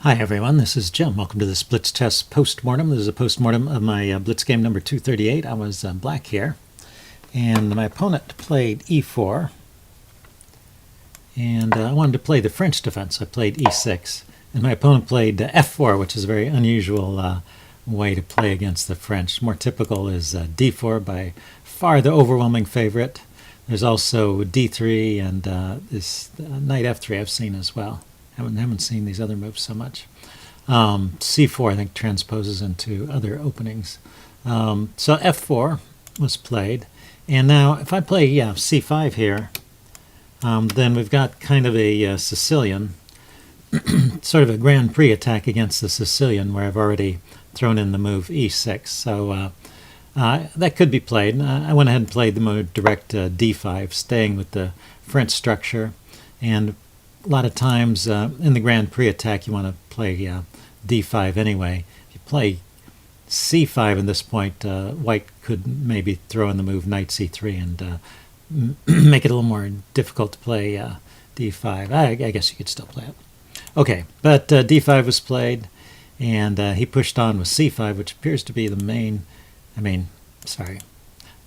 Hi everyone, this is Jim. Welcome to this Blitz test postmortem. This is a postmortem of my Blitz game number 238. I was black here, and my opponent played e4, and I wanted to play the French defense. I played e6, and my opponent played f4, which is a very unusual way to play against the French. More typical is d4, by far the overwhelming favorite. There's also d3 and this knight f3 I've seen as well. Haven't seen these other moves so much. C4 I think transposes into other openings. So f4 was played, and now if I play c5 here, then we've got kind of a Sicilian, sort of a Grand Prix attack against the Sicilian, where I've already thrown in the move e6. So that could be played. I went ahead and played the more direct d5, staying with the French structure. And a lot of times in the Grand Prix attack, you want to play d5 anyway. If you play c5 at this point, white could maybe throw in the move knight c3 and make it a little more difficult to play d5. I guess you could still play it. Okay, but d5 was played, and he pushed on with c5, which appears to be the main.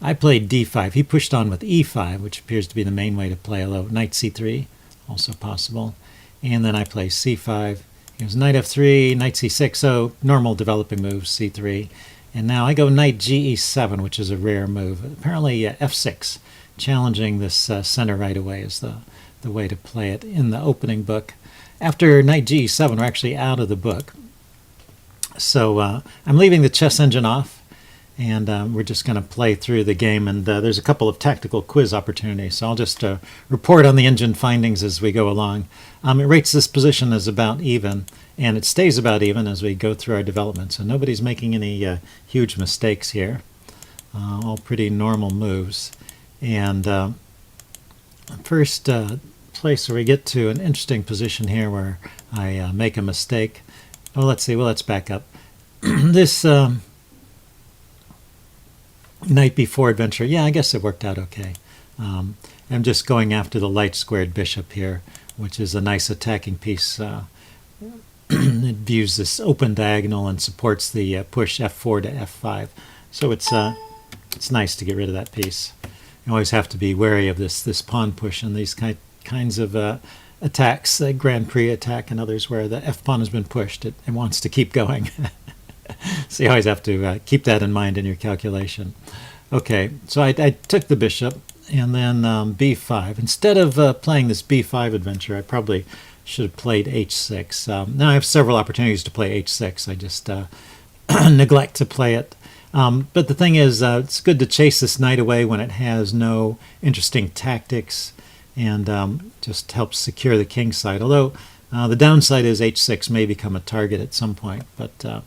I played d5. He pushed on with e5, which appears to be the main way to play, although knight c3 also possible. And then I play c5. It was knight f3, knight c6, so normal developing moves, c3. And now I go knight ge7, which is a rare move. Apparently f6, challenging this center right away, is the way to play it in the opening book. After knight ge7, we're actually out of the book. So I'm leaving the chess engine off, and we're just going to play through the game, and there's a couple of tactical quiz opportunities, so I'll just report on the engine findings as we go along. It rates this position as about even, and it stays about even as we go through our development, so nobody's making any huge mistakes here. All pretty normal moves. And first place where we get to an interesting position here where I make a mistake. Well, let's see. Well, let's back up. This knight b4 adventure, yeah, I guess it worked out okay. I'm just going after the light squared bishop here, which is a nice attacking piece. It views this open diagonal and supports the push f4 to f5. So it's nice to get rid of that piece. You always have to be wary of this pawn push and these kinds of attacks, the Grand Prix attack and others where the f-pawn has been pushed. It wants to keep going. So you always have to keep that in mind in your calculation. Okay, so I took the bishop, and then b5. Instead of playing this b5 adventure, I probably should have played h6. Now I have several opportunities to play h6. I just neglect to play it. But the thing is, it's good to chase this knight away when it has no interesting tactics, and just helps secure the king side. Although the downside is h6 may become a target at some point, but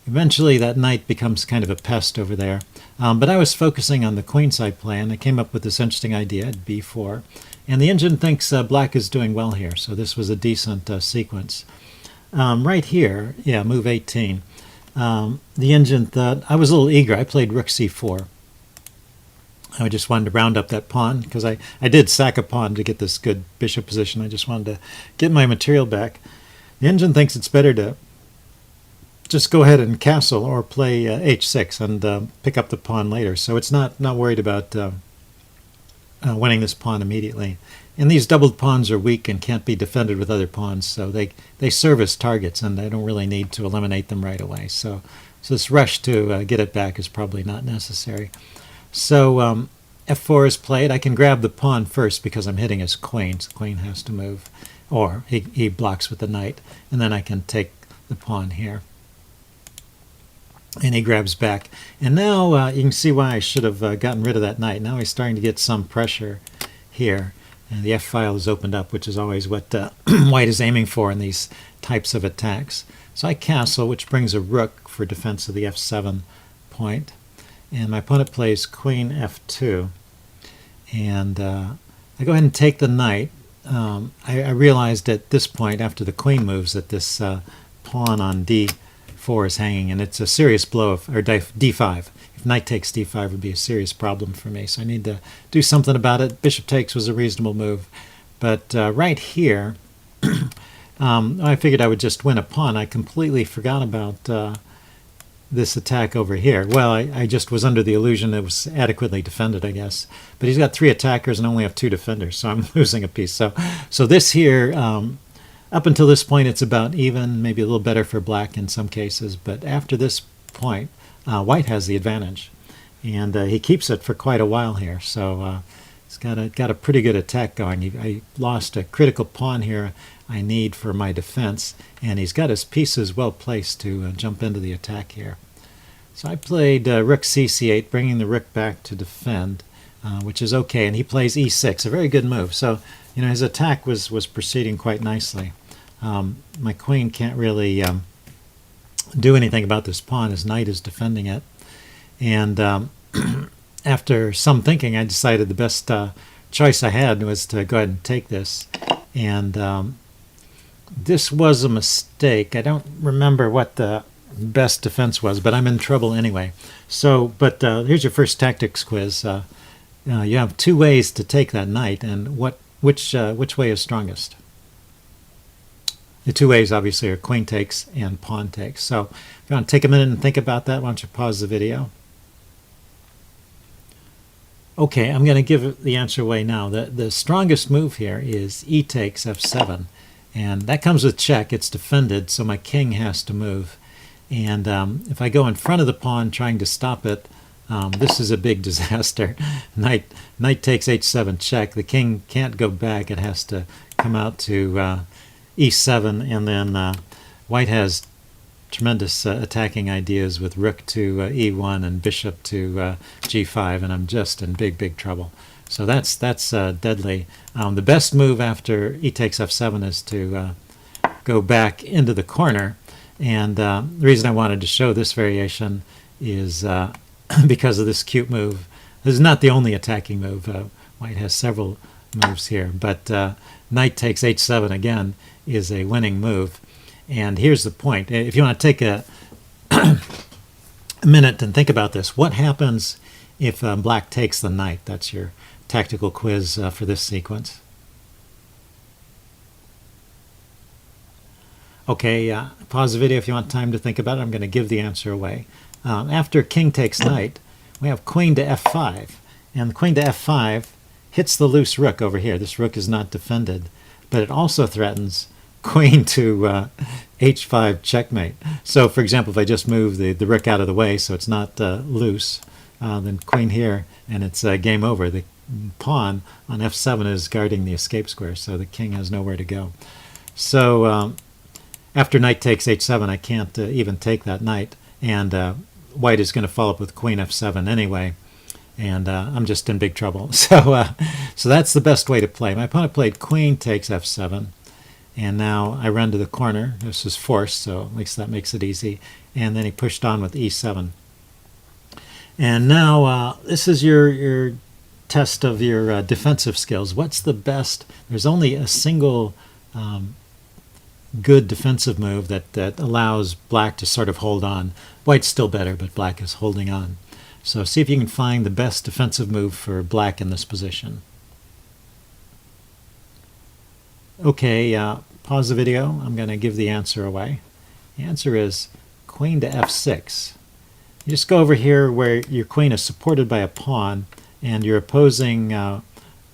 eventually that knight becomes kind of a pest over there. But I was focusing on the queenside plan. I came up with this interesting idea at b4. And the engine thinks black is doing well here, so this was a decent sequence. Right here, yeah, move 18. The engine thought, I was a little eager. I played rook c4. I just wanted to round up that pawn, because I did sack a pawn to get this good bishop position. I just wanted to get my material back. The engine thinks it's better to just go ahead and castle or play h6 and pick up the pawn later. So it's not worried about winning this pawn immediately. And these doubled pawns are weak and can't be defended with other pawns, so they serve as targets, and I don't really need to eliminate them right away. So this rush to get it back is probably not necessary. So f4 is played. I can grab the pawn first because I'm hitting his queen. So the queen has to move, or he blocks with the knight, and then I can take the pawn here. And he grabs back. And now you can see why I should have gotten rid of that knight. Now he's starting to get some pressure here. And the f-file is opened up, which is always what white is aiming for in these types of attacks. So I castle, which brings a rook for defense of the f7 point. And my opponent plays queen f2. And I go ahead and take the knight. I realized at this point, after the queen moves, that this pawn on d4 is hanging, and it's a serious blow, or d5. If knight takes d5 would be a serious problem for me, so I need to do something about it. Bishop takes was a reasonable move, but right here, I figured I would just win a pawn. I completely forgot about this attack over here. Well, I just was under the illusion it was adequately defended, I guess. But he's got 3 attackers and only have 2 defenders, so I'm losing a piece. So this here, up until this point, it's about even, maybe a little better for black in some cases. But after this point, white has the advantage. And he keeps it for quite a while here. So he's got a pretty good attack going. I lost a critical pawn here I need for my defense, and he's got his pieces well placed to jump into the attack here. So I played rook c8, bringing the rook back to defend, which is okay, and he plays e6, a very good move. So his attack was proceeding quite nicely. My queen can't really do anything about this pawn. His knight is defending it, and after some thinking, I decided the best choice I had was to go ahead and take this. And this was a mistake. I don't remember what the best defense was, but I'm in trouble anyway. So, but here's your first tactics quiz. You have 2 ways to take that knight, and which way is strongest? The 2 ways obviously are queen takes and pawn takes. So if you want to take a minute and think about that, why don't you pause the video? Okay, I'm going to give the answer away now. The strongest move here is e takes f7. And that comes with check. It's defended, so my king has to move. And if I go in front of the pawn trying to stop it, this is a big disaster. Knight takes h7 check. The king can't go back. It has to come out to e7. And then white has tremendous attacking ideas with rook to e1 and bishop to g5. And I'm just in big trouble. So that's deadly. The best move after e takes f7 is to go back into the corner. And the reason I wanted to show this variation is because of this cute move. This is not the only attacking move. White has several moves here. But knight takes h7 again is a winning move. And here's the point. If you want to take a minute and think about this, what happens if black takes the knight? That's your tactical quiz for this sequence. Okay, pause the video if you want time to think about it. I'm going to give the answer away. After king takes knight, we have queen to f5. And queen to f5 hits the loose rook over here. This rook is not defended, but it also threatens queen to h5 checkmate. So, for example, if I just move the rook out of the way so it's not loose, then queen here, and it's game over. The pawn on f7 is guarding the escape square, so the king has nowhere to go. So after knight takes h7, I can't even take that knight, and white is going to follow up with queen f7 anyway, and I'm just in big trouble. So that's the best way to play. My opponent played queen takes f7, and now I run to the corner. This is forced, so at least that makes it easy. And then he pushed on with e7. And now this is your test of your defensive skills. What's the best? There's only a single good defensive move that allows black to sort of hold on. White's still better, but black is holding on. So see if you can find the best defensive move for black in this position. Okay, pause the video. I'm going to give the answer away. The answer is queen to f6. You just go over here where your queen is supported by a pawn, and you're opposing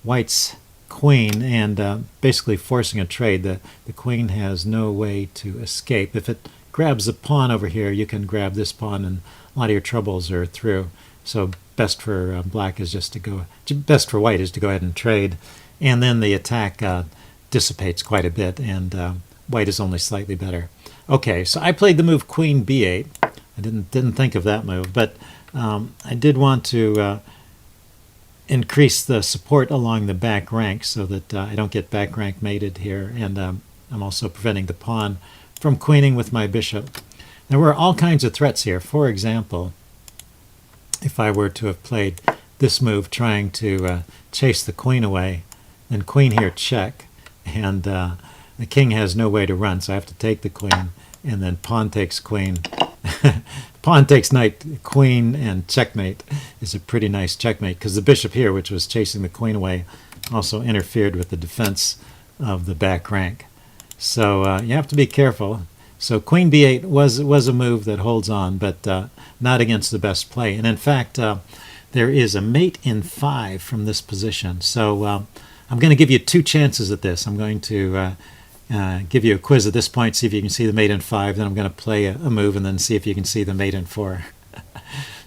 white's queen and basically forcing a trade. The queen has no way to escape. If it grabs the pawn over here, you can grab this pawn, and a lot of your troubles are through. So best for black is just to go. Best for white is to go ahead and trade, and then the attack dissipates quite a bit, and white is only slightly better. Okay, so I played the move queen b8. I didn't think of that move, but I did want to increase the support along the back rank so that I don't get back rank mated here, and I'm also preventing the pawn from queening with my bishop. There were all kinds of threats here. For example, if I were to have played this move trying to chase the queen away, then queen here check, and the king has no way to run, so I have to take the queen, and then pawn takes queen. Pawn takes knight, queen, and checkmate is a pretty nice checkmate, because the bishop here, which was chasing the queen away, also interfered with the defense of the back rank. So you have to be careful. So queen b8 was a move that holds on, but not against the best play. And in fact, there is a mate in 5 from this position. So I'm going to give you 2 chances at this. I'm going to give you a quiz at this point, see if you can see the mate in 5. Then I'm going to play a move and then see if you can see the mate in 4.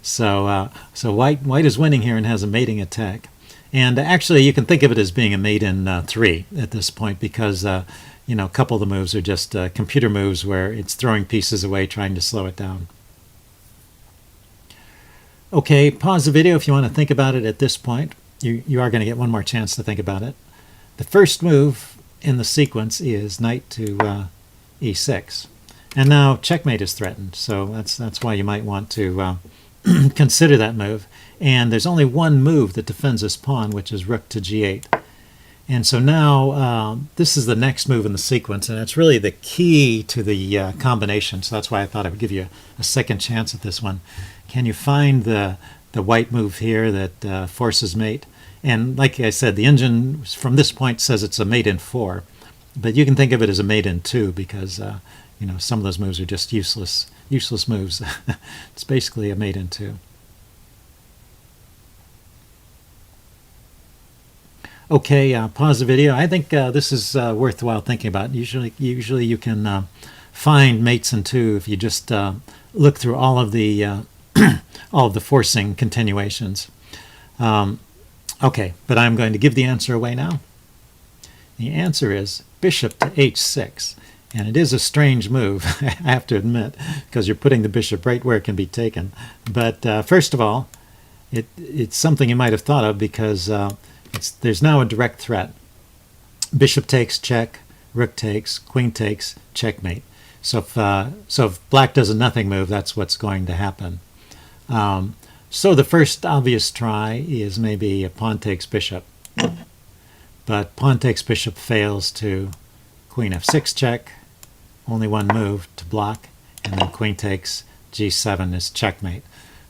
So white is winning here and has a mating attack. And actually, you can think of it as being a mate in 3 at this point because a couple of the moves are just computer moves where it's throwing pieces away, trying to slow it down. Okay, pause the video if you want to think about it at this point. You are going to get one more chance to think about it. The first move in the sequence is knight to e6. And now checkmate is threatened, so that's why you might want to consider that move. And there's only one move that defends this pawn, which is rook to g8. And so now this is the next move in the sequence, and it's really the key to the combination. So that's why I thought I would give you a second chance at this one. Can you find the white move here that forces mate? And like I said, the engine from this point says it's a mate in 4, but you can think of it as a mate in 2 because some of those moves are just useless moves. It's basically a mate in 2. Okay, pause the video. I think this is worthwhile thinking about. Usually you can find mates in 2 if you just look through all of the forcing continuations. Okay, but I'm going to give the answer away now. The answer is bishop to h6, and it is a strange move, I have to admit, because you're putting the bishop right where it can be taken. But first of all, it's something you might have thought of because there's now a direct threat. Bishop takes, check, rook takes, queen takes, checkmate. So if black does a nothing move, that's what's going to happen. So the first obvious try is maybe a pawn takes bishop. But pawn takes bishop fails to queen f6 check, only one move to block, and then queen takes g7 is checkmate.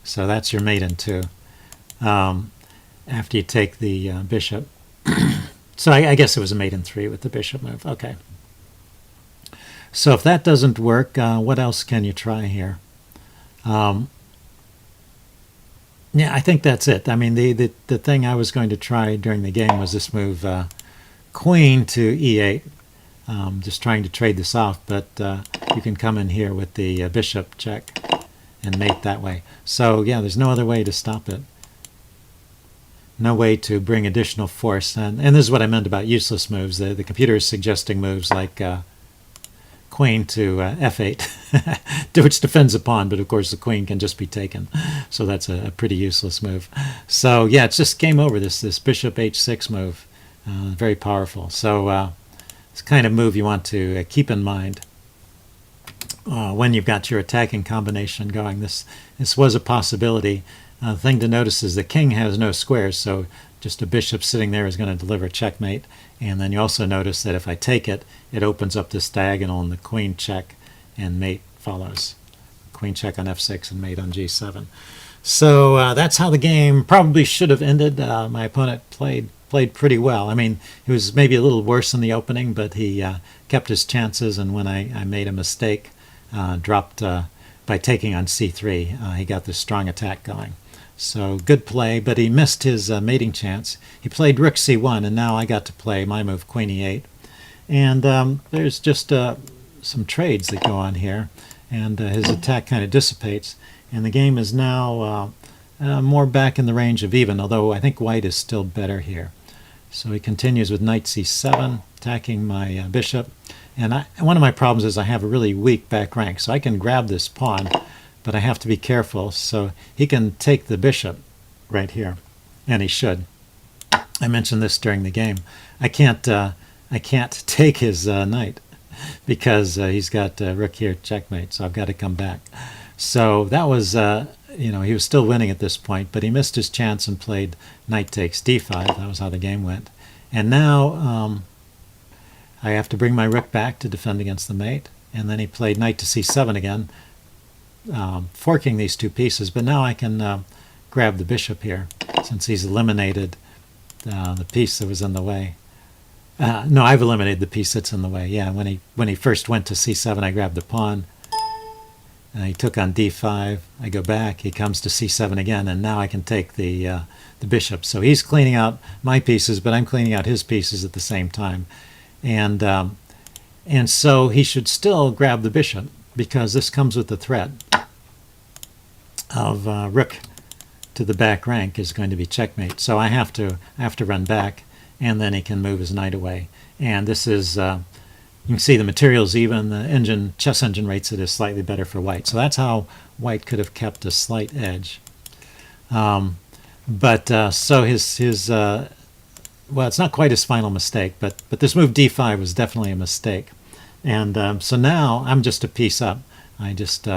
So that's your mate in 2. After you take the bishop. So I guess it was a mate in 3 with the bishop move. Okay. So if that doesn't work, what else can you try here? Yeah, I think that's it. I mean, the thing I was going to try during the game was this move, queen to e8. Just trying to trade this off, but you can come in here with the bishop check and mate that way. So yeah, there's no other way to stop it. No way to bring additional force. And this is what I meant about useless moves. The computer is suggesting moves like queen to f8, which defends a pawn, but of course the queen can just be taken. So that's a pretty useless move. So yeah, it's just game over, this bishop h6 move. Very powerful. So it's the kind of move you want to keep in mind when you've got your attacking combination going. This was a possibility. The thing to notice is the king has no squares, so just a bishop sitting there is going to deliver checkmate. And then you also notice that if I take it, it opens up this diagonal and the queen check and mate follows. Queen check on f6 and mate on g7. So that's how the game probably should have ended. My opponent played pretty well. I mean, he was maybe a little worse in the opening, but he kept his chances, and when I made a mistake, dropped by taking on c3, he got this strong attack going. So good play, but he missed his mating chance. He played rook c1, and now I got to play my move queen e8. And there's just some trades that go on here, and his attack kind of dissipates, and the game is now more back in the range of even, although I think white is still better here. So he continues with knight c7, attacking my bishop. And one of my problems is I have a really weak back rank, so I can grab this pawn, but I have to be careful. So he can take the bishop right here, and he should. I mentioned this during the game. I can't take his knight because he's got rook here, checkmate, so I've got to come back. So that was, he was still winning at this point, but he missed his chance and played knight takes d5. That was how the game went. And now I have to bring my rook back to defend against the mate. And then he played knight to c7 again, forking these two pieces. But now I can grab the bishop here, since he's eliminated the piece that was in the way. No, I've eliminated the piece that's in the way. Yeah, when he first went to c7, I grabbed the pawn. And he took on d5. I go back. He comes to c7 again, and now I can take the bishop. So he's cleaning out my pieces, but I'm cleaning out his pieces at the same time. And so he should still grab the bishop, because this comes with the threat of rook to the back rank is going to be checkmate. So I have to run back, and then he can move his knight away. And this is you can see the material's even. The chess engine rates it as slightly better for white. So that's how white could have kept a slight edge. So his well, it's not quite his final mistake, but this move d5 was definitely a mistake. And so now I'm just a piece up. I just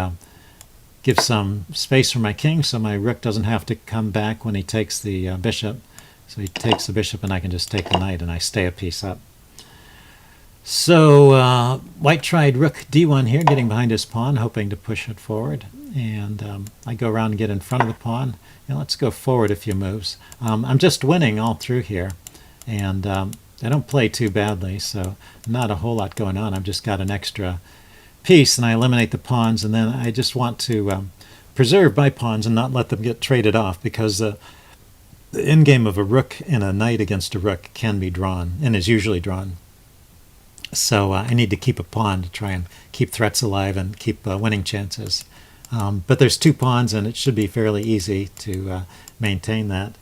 give some space for my king, so my rook doesn't have to come back when he takes the bishop. So he takes the bishop, and I can just take the knight, and I stay a piece up. So white tried rook d1 here, getting behind his pawn, hoping to push it forward. And I go around and get in front of the pawn. And let's go forward a few moves. I'm just winning all through here. And I don't play too badly, so not a whole lot going on. I've just got an extra piece, and I eliminate the pawns, and then I just want to preserve my pawns and not let them get traded off, because the endgame of a rook and a knight against a rook can be drawn, and is usually drawn. So I need to keep a pawn to try and keep threats alive and keep winning chances. But there's two pawns, and it should be fairly easy to maintain that.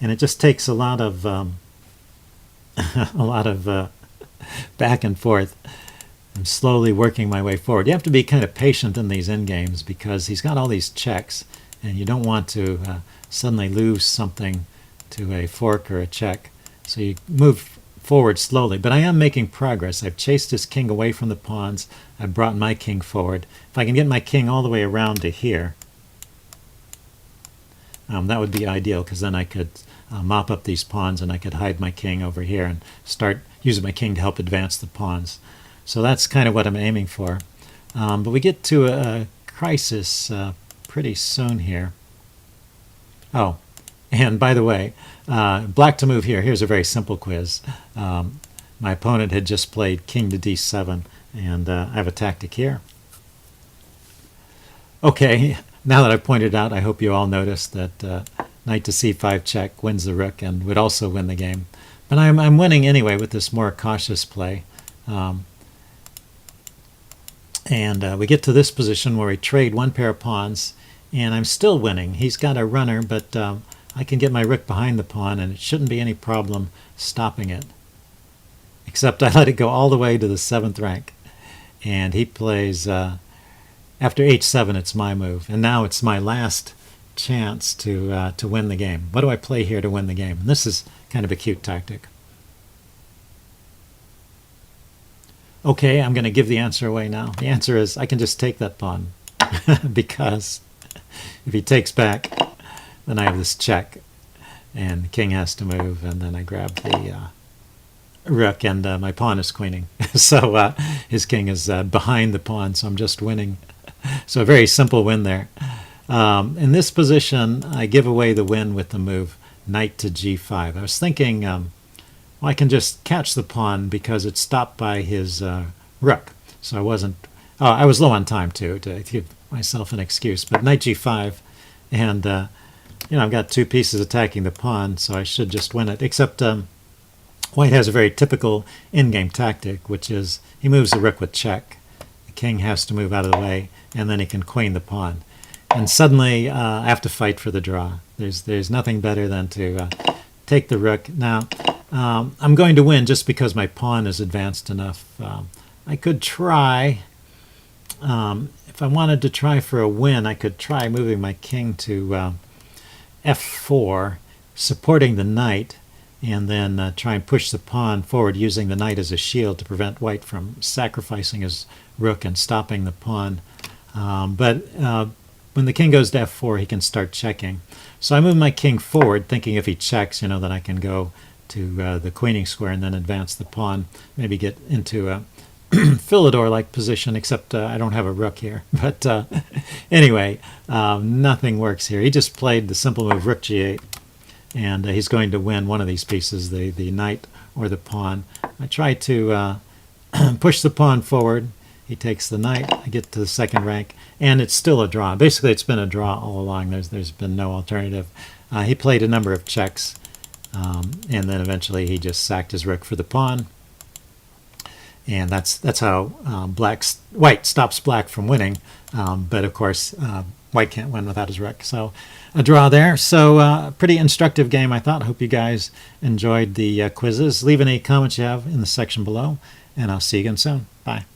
And it just takes a lot of back and forth. I'm slowly working my way forward. You have to be kind of patient in these endgames, because he's got all these checks, and you don't want to suddenly lose something to a fork or a check. So you move forward slowly, but I am making progress. I've chased his king away from the pawns. I've brought my king forward. If I can get my king all the way around to here, that would be ideal, because then I could mop up these pawns, and I could hide my king over here and start using my king to help advance the pawns. So that's kind of what I'm aiming for. But we get to a crisis pretty soon here. Oh, and by the way, black to move here. Here's a very simple quiz. My opponent had just played king to d7, and I have a tactic here. Okay, now that I've pointed out, I hope you all noticed that knight to c5 check wins the rook and would also win the game. But I'm winning anyway with this more cautious play. And we get to this position where we trade one pair of pawns, and I'm still winning. He's got a runner, but I can get my rook behind the pawn, and it shouldn't be any problem stopping it. Except I let it go all the way to the 7th rank. And he plays, after h7, it's my move. And now it's my last chance to win the game. What do I play here to win the game? And this is kind of a cute tactic. Okay, I'm going to give the answer away now. The answer is I can just take that pawn. Because if he takes back, then I have this check, and the king has to move, and then I grab the rook, and my pawn is queening. So his king is behind the pawn, so I'm just winning. So a very simple win there. In this position, I give away the win with the move knight to g5. I was thinking, well, I can just catch the pawn because it's stopped by his rook. So I wasn't... Oh, I was low on time, too, to give myself an excuse. But knight g5, and I've got two pieces attacking the pawn, so I should just win it. Except white has a very typical in-game tactic, which is he moves the rook with check. The king has to move out of the way, and then he can queen the pawn. And suddenly I have to fight for the draw. There's nothing better than to take the rook. Now, I'm going to win just because my pawn is advanced enough. I could try... if I wanted to try for a win, I could try moving my king to f4, supporting the knight, and then try and push the pawn forward using the knight as a shield to prevent white from sacrificing his rook and stopping the pawn. But when the king goes to f4, he can start checking. So I move my king forward, thinking if he checks, then I can go to the queening square and then advance the pawn, maybe get into a Philidor-like position, except I don't have a rook here. But anyway, nothing works here. He just played the simple move rook g8, and he's going to win one of these pieces, the knight or the pawn. I try to push the pawn forward. He takes the knight. I get to the second rank, and it's still a draw. Basically, it's been a draw all along. There's been no alternative. He played a number of checks, and then eventually he just sacked his rook for the pawn. And that's how white stops black from winning. But of course, white can't win without his rook. So a draw there. So pretty instructive game, I thought. Hope you guys enjoyed the quizzes. Leave any comments you have in the section below, and I'll see you again soon. Bye.